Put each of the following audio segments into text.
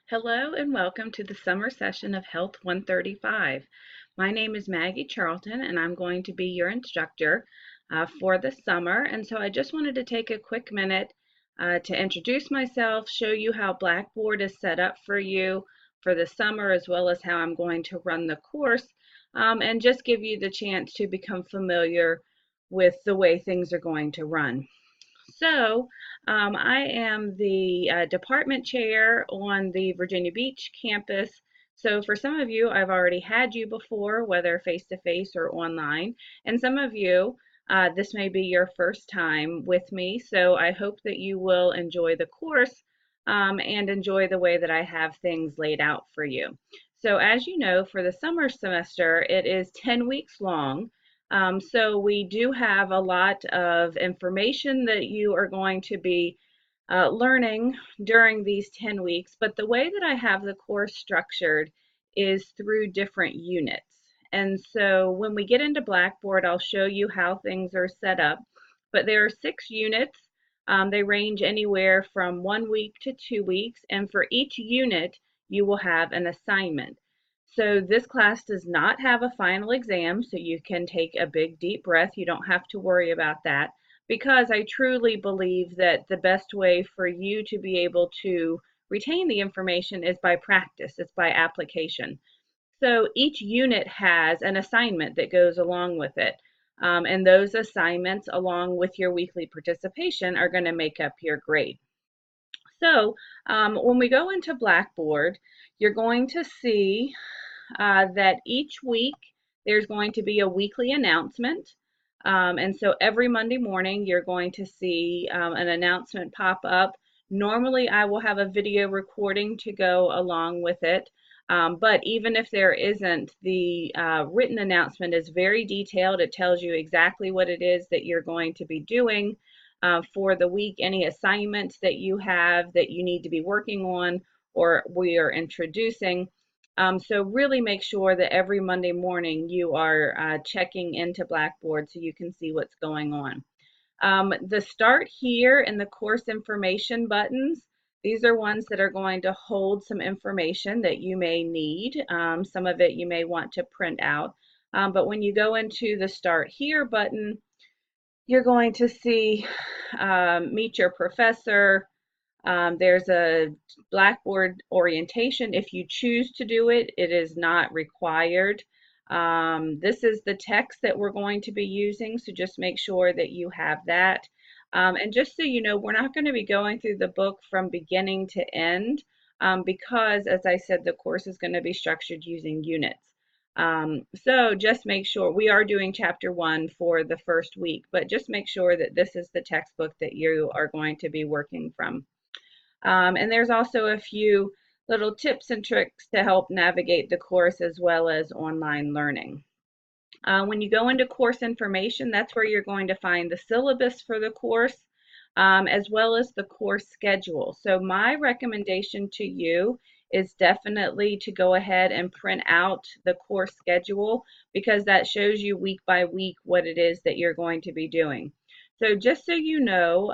Hello and welcome to the summer session of Health 135. My name is Maggie Charlton and I'm going to be your instructor for the summer. And so I just wanted to take a quick minute to introduce myself, show you how Blackboard is set up for you for the summer, as well as how I'm going to run the course, and just give you the chance to become familiar with the way things are going to run. So, I am the department chair on the Virginia Beach campus. So, for some of you, I've already had you before, whether face to face or online. And some of you, this may be your first time with me. So, I hope that you will enjoy the course and enjoy the way that I have things laid out for you. So, as you know, for the summer semester, it is 10 weeks long. So we do have a lot of information that you are going to be learning during these 10 weeks, but the way that I have the course structured is through different units. And so when we get into Blackboard, I'll show you how things are set up, but there are 6 units. They range anywhere from 1 week to 2 weeks, and for each unit, you will have an assignment. So this class does not have a final exam, so you can take a big deep breath. You don't have to worry about that because I truly believe that the best way for you to be able to retain the information is by practice, it's by application. So each unit has an assignment that goes along with it. And those assignments, along with your weekly participation, are going to make up your grade. So when we go into Blackboard, you're going to see that each week there's going to be a weekly announcement. And so every Monday morning you're going to see an announcement pop up. Normally I will have a video recording to go along with it. But even if there isn't, the written announcement is very detailed. It tells you exactly what it is that you're going to be doing for the week, any assignments that you have that you need to be working on or we are introducing. So really make sure that every Monday morning you are checking into Blackboard so you can see what's going on. The start here and the course information buttons, these are ones that are going to hold some information that you may need. Some of it you may want to print out. But when you go into the start here button, you're going to see meet your professor. There's a Blackboard orientation. If you choose to do it, it is not required. This is the text that we're going to be using, so just make sure that you have that. And just so you know, we're not going to be going through the book from beginning to end because, as I said, the course is going to be structured using units. So just make sure we are doing chapter 1 for the first week, but just make sure that this is the textbook that you are going to be working from. And there's also a few little tips and tricks to help navigate the course as well as online learning. When you go into course information, that's where you're going to find the syllabus for the course as well as the course schedule. So my recommendation to you is definitely to go ahead and print out the course schedule because that shows you week by week what it is that you're going to be doing. So just so you know,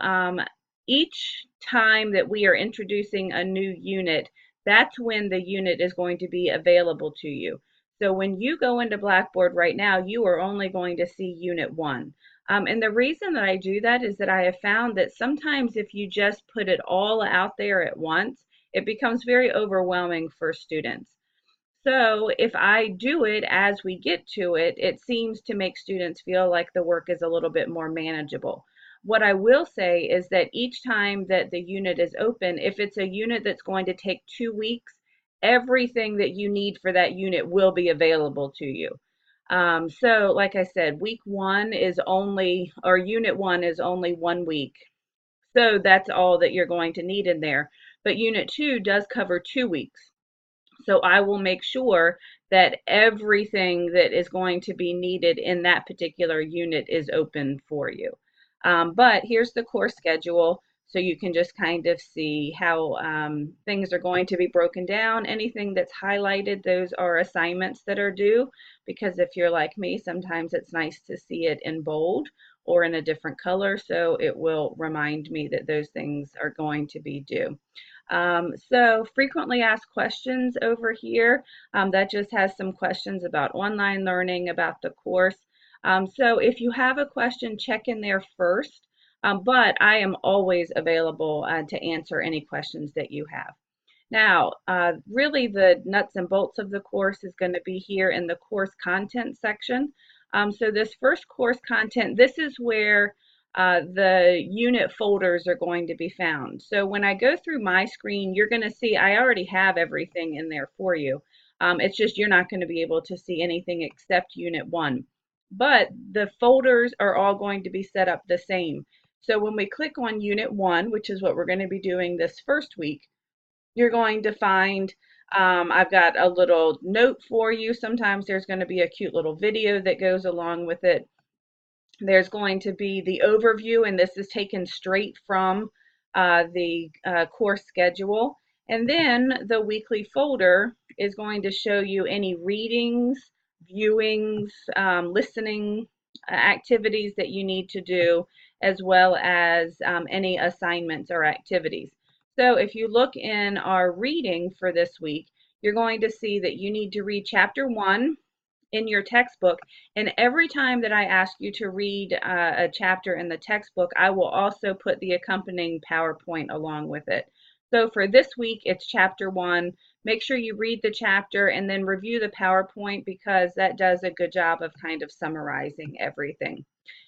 each time that we are introducing a new unit, that's when the unit is going to be available to you. So when you go into Blackboard right now, you are only going to see Unit 1. And the reason that I do that is that I have found that sometimes if you just put it all out there at once, it becomes very overwhelming for students. So if I do it as we get to it, it seems to make students feel like the work is a little bit more manageable. What I will say is that each time that the unit is open, if it's a unit that's going to take 2 weeks, everything that you need for that unit will be available to you. So like I said, week 1 is only, or unit 1 is only 1 week. So that's all that you're going to need in there. But unit 2 does cover 2 weeks. So I will make sure that everything that is going to be needed in that particular unit is open for you. But here's the course schedule, so you can just kind of see how things are going to be broken down. Anything that's highlighted, those are assignments that are due, because if you're like me, sometimes it's nice to see it in bold or in a different color, so it will remind me that those things are going to be due. So frequently asked questions over here, that just has some questions about online learning, about the course. So if you have a question, check in there first, but I am always available to answer any questions that you have. Now, really the nuts and bolts of the course is going to be here in the course content section. So this first course content, this is where the unit folders are going to be found. So when I go through my screen, you're going to see I already have everything in there for you. It's just you're not going to be able to see anything except Unit 1. But the folders are all going to be set up the same. So when we click on Unit 1, which is what we're going to be doing this first week, you're going to find I've got a little note for you. Sometimes there's going to be a cute little video that goes along with it. There's going to be the overview, and this is taken straight from the course schedule. And then the weekly folder is going to show you any readings, viewings, listening activities that you need to do, as well as any assignments or activities. So if you look in our reading for this week, you're going to see that you need to read chapter 1 in your textbook. And every time that I ask you to read a chapter in the textbook, I will also put the accompanying PowerPoint along with it. So for this week, it's chapter 1. Make sure you read the chapter and then review the PowerPoint, because that does a good job of kind of summarizing everything.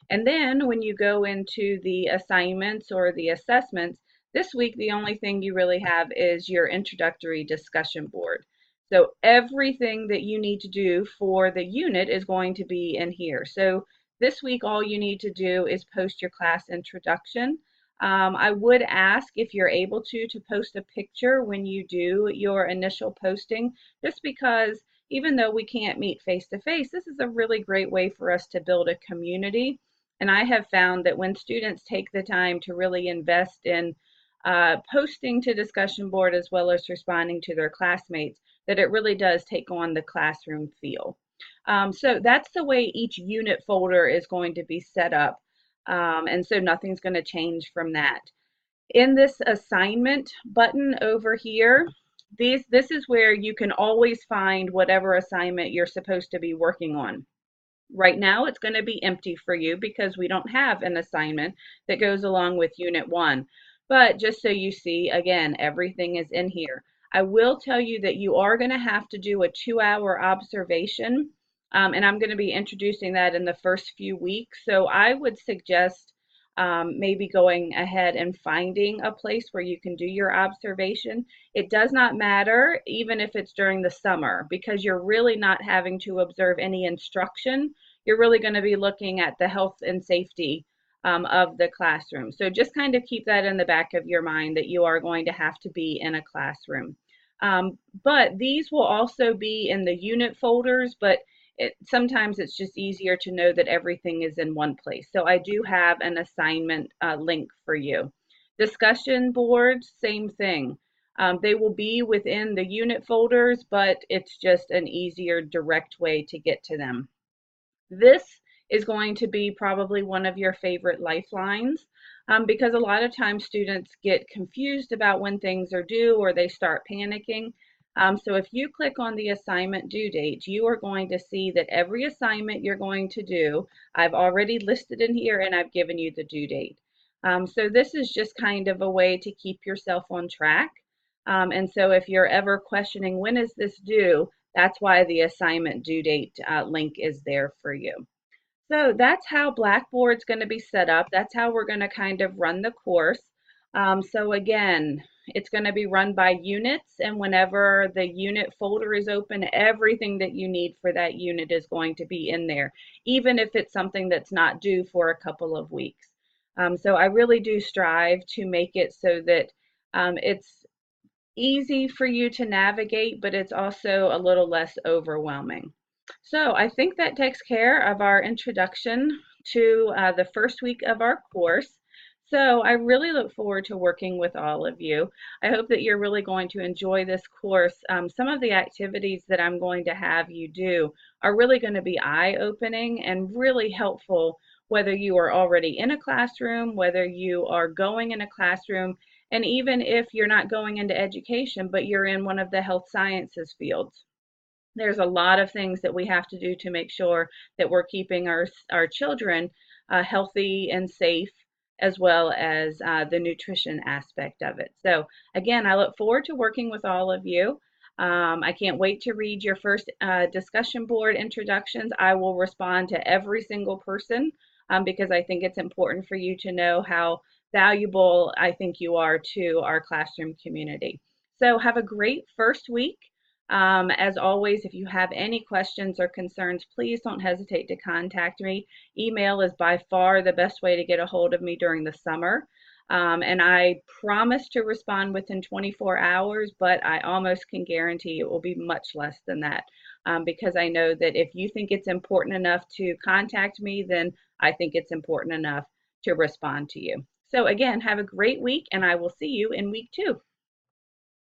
And then when you go into the assignments or the assessments, this week the only thing you really have is your introductory discussion board. So everything that you need to do for the unit is going to be in here. So this week all you need to do is post your class introduction. I would ask, if you're able to post a picture when you do your initial posting, just because even though we can't meet face to face, this is a really great way for us to build a community. And I have found that when students take the time to really invest in posting to discussion board as well as responding to their classmates, that it really does take on the classroom feel. So that's the way each unit folder is going to be set up. And so nothing's going to change from that. In this assignment button over here, this is where you can always find whatever assignment you're supposed to be working on. Right now, it's going to be empty for you because we don't have an assignment that goes along with Unit 1. But just so you see, again, everything is in here. I will tell you that you are going to have to do a 2-hour observation, and I'm going to be introducing that in the first few weeks. So I would suggest maybe going ahead and finding a place where you can do your observation. It does not matter even if it's during the summer, because you're really not having to observe any instruction. You're really going to be looking at the health and safety of the classroom. So just kind of keep that in the back of your mind, that you are going to have to be in a classroom. But these will also be in the unit folders, but sometimes it's just easier to know that everything is in one place. So I do have an assignment link for you. Discussion boards, same thing. They will be within the unit folders, but it's just an easier direct way to get to them. This is going to be probably one of your favorite lifelines, because a lot of times students get confused about when things are due, or they start panicking. So if you click on the assignment due date, you are going to see that every assignment you're going to do, I've already listed in here, and I've given you the due date. So this is just kind of a way to keep yourself on track. And so if you're ever questioning when is this due, that's why the assignment due date link is there for you. So that's how Blackboard's going to be set up. That's how we're going to kind of run the course. So again, it's going to be run by units, and whenever the unit folder is open, everything that you need for that unit is going to be in there, even if it's something that's not due for a couple of weeks. So I really do strive to make it so that it's easy for you to navigate, but it's also a little less overwhelming. So I think that takes care of our introduction to the first week of our course. So I really look forward to working with all of you. I hope that you're really going to enjoy this course. Some of the activities that I'm going to have you do are really going to be eye-opening and really helpful, whether you are already in a classroom, whether you are going in a classroom, And even if you're not going into education, but you're in one of the health sciences fields, there's a lot of things that we have to do to make sure that we're keeping our children healthy and safe, as well as the nutrition aspect of it. So again, I look forward to working with all of you. I can't wait to read your first discussion board introductions. I will respond to every single person because I think it's important for you to know how valuable I think you are to our classroom community. So have a great first week. As always, if you have any questions or concerns, please don't hesitate to contact me. Email is by far the best way to get a hold of me during the summer. And I promise to respond within 24 hours, but I almost can guarantee it will be much less than that because I know that if you think it's important enough to contact me, then I think it's important enough to respond to you. So again, have a great week, and I will see you in week 2.